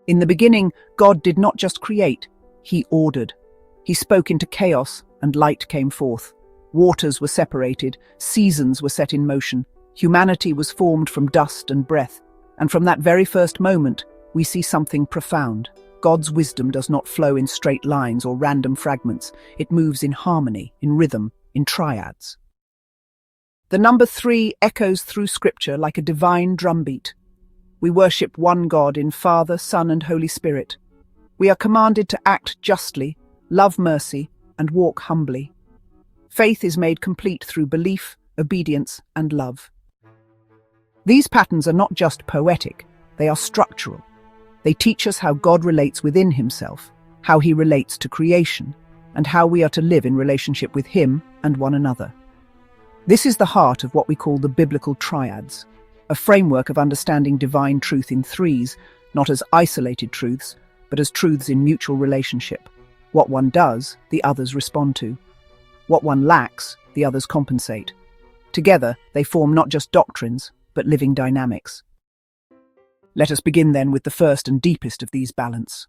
In the beginning, God did not just create, he ordered. He spoke into chaos, and light came forth. Waters were separated, seasons were set in motion, humanity was formed from dust and breath, and from that very first moment, we see something profound. God's wisdom does not flow in straight lines or random fragments. It moves in harmony, in rhythm, in triads. The number 3 echoes through Scripture like a divine drumbeat. We worship one God in Father, Son, and Holy Spirit. We are commanded to act justly, love mercy, and walk humbly. Faith is made complete through belief, obedience, and love. These patterns are not just poetic, they are structural. They teach us how God relates within himself, how he relates to creation, and how we are to live in relationship with him and one another. This is the heart of what we call the biblical triads, a framework of understanding divine truth in threes, not as isolated truths, but as truths in mutual relationship. What one does, the others respond to. What one lacks, the others compensate. Together, they form not just doctrines, but living dynamics. Let us begin then with the first and deepest of these balance.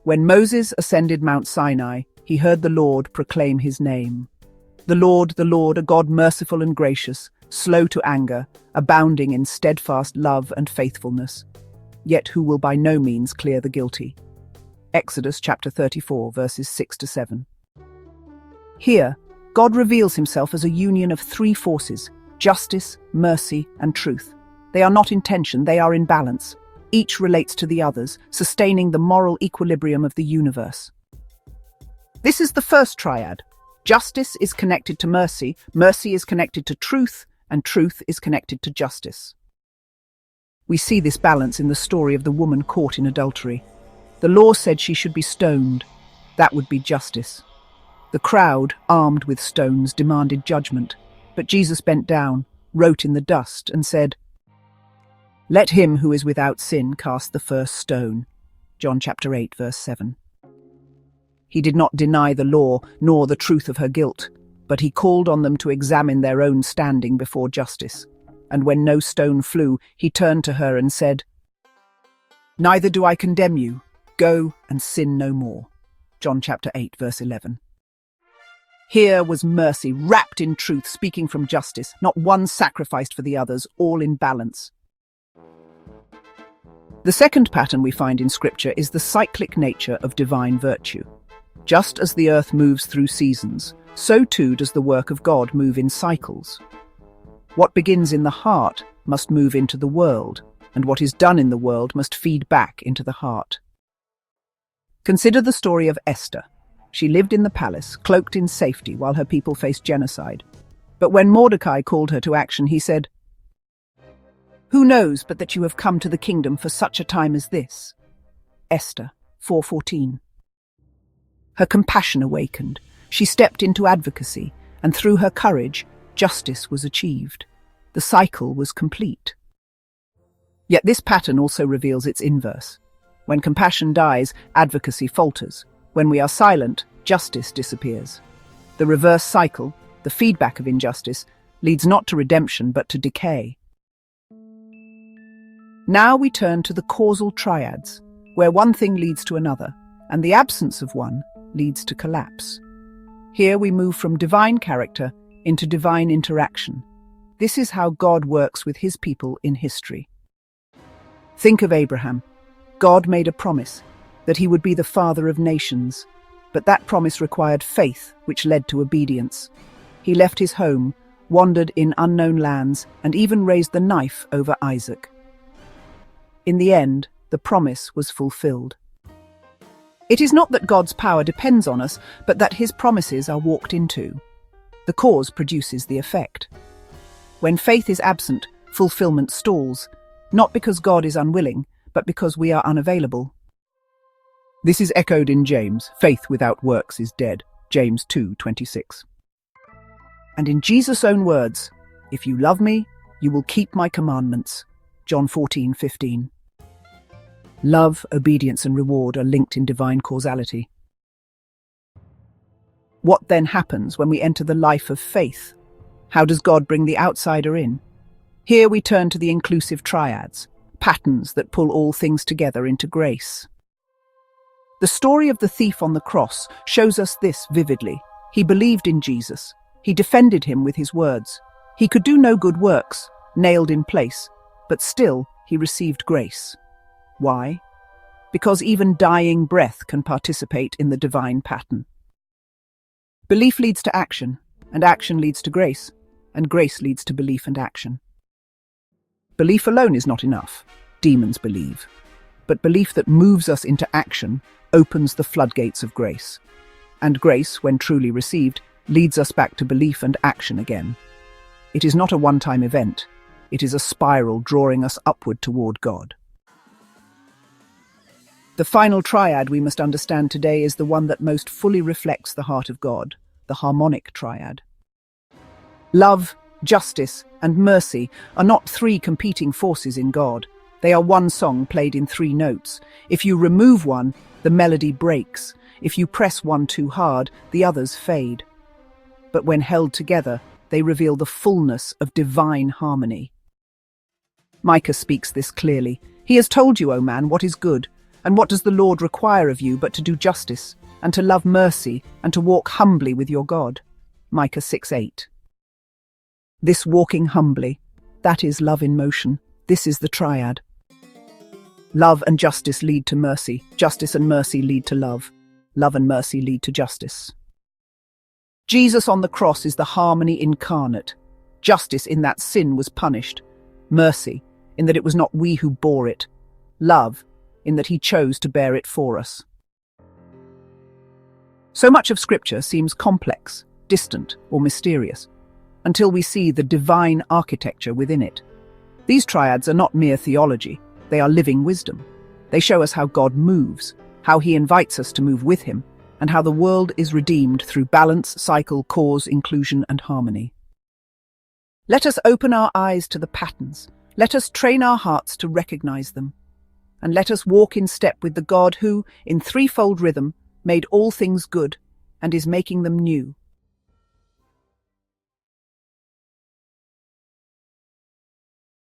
When Moses ascended Mount Sinai, he heard the Lord proclaim his name. The Lord, a God merciful and gracious, slow to anger, abounding in steadfast love and faithfulness, yet who will by no means clear the guilty. Exodus chapter 34, verses 6-7. Here, God reveals himself as a union of 3 forces: justice, mercy, and truth. They are not in tension, they are in balance. Each relates to the others, sustaining the moral equilibrium of the universe. This is the first triad. Justice is connected to mercy, mercy is connected to truth, and truth is connected to justice. We see this balance in the story of the woman caught in adultery. The law said she should be stoned. That would be justice. The crowd, armed with stones, demanded judgment. But Jesus bent down, wrote in the dust, and said, "Let him who is without sin cast the first stone." John chapter 8, verse 7. He did not deny the law, nor the truth of her guilt, but he called on them to examine their own standing before justice. And when no stone flew, he turned to her and said, "Neither do I condemn you. Go and sin no more." John chapter 8, verse 11. Here was mercy, wrapped in truth, speaking from justice, not one sacrificed for the others, all in balance. The second pattern we find in Scripture is the cyclic nature of divine virtue. Just as the earth moves through seasons, so too does the work of God move in cycles. What begins in the heart must move into the world, and what is done in the world must feed back into the heart. Consider the story of Esther. She lived in the palace, cloaked in safety, while her people faced genocide. But when Mordecai called her to action, he said, "Who knows but that you have come to the kingdom for such a time as this?" Esther 4:14. Her compassion awakened. She stepped into advocacy, and through her courage, justice was achieved. The cycle was complete. Yet this pattern also reveals its inverse. When compassion dies, advocacy falters. When we are silent, justice disappears. The reverse cycle, the feedback of injustice, leads not to redemption but to decay. Now we turn to the causal triads, where one thing leads to another, and the absence of one leads to collapse. Here we move from divine character into divine interaction. This is how God works with his people in history. Think of Abraham. God made a promise that he would be the father of nations, but that promise required faith, which led to obedience. He left his home, wandered in unknown lands, and even raised the knife over Isaac. In the end, the promise was fulfilled. It is not that God's power depends on us, but that his promises are walked into. The cause produces the effect. When faith is absent, fulfillment stalls, not because God is unwilling, but because we are unavailable. This is echoed in James, "Faith without works is dead," James 2:26. And in Jesus' own words, "If you love me, you will keep my commandments," John 14:15. Love, obedience, and reward are linked in divine causality. What then happens when we enter the life of faith? How does God bring the outsider in? Here we turn to the inclusive triads. patterns that pull all things together into grace. The story of the thief on the cross shows us this vividly. He believed in Jesus. He defended him with his words. He could do no good works, nailed in place, but still he received grace. Why? Because even dying breath can participate in the divine pattern. Belief leads to action, and action leads to grace, and grace leads to belief and action. Belief alone is not enough. Demons believe. But belief that moves us into action opens the floodgates of grace. And grace, when truly received, leads us back to belief and action again. It is not a one-time event. It is a spiral drawing us upward toward God. The final triad we must understand today is the one that most fully reflects the heart of God, the harmonic triad. Love, justice, and mercy are not three competing forces in God. They are one song played in three notes. If you remove one, the melody breaks. If you press one too hard, the others fade. But when held together, they reveal the fullness of divine harmony. Micah speaks this clearly. He has told you, O man, what is good, and what does the Lord require of you but to do justice, and to love mercy, and to walk humbly with your God. Micah 6:8. This walking humbly, that is love in motion. This is the triad. Love and justice lead to mercy. Justice and mercy lead to love. Love and mercy lead to justice. Jesus on the cross is the harmony incarnate. Justice in that sin was punished. Mercy in that it was not we who bore it. Love in that he chose to bear it for us. So much of Scripture seems complex, distant, or mysterious, until we see the divine architecture within it. These triads are not mere theology, they are living wisdom. They show us how God moves, how he invites us to move with him, and how the world is redeemed through balance, cycle, cause, inclusion, and harmony. Let us open our eyes to the patterns, let us train our hearts to recognize them, and let us walk in step with the God who, in threefold rhythm, made all things good and is making them new.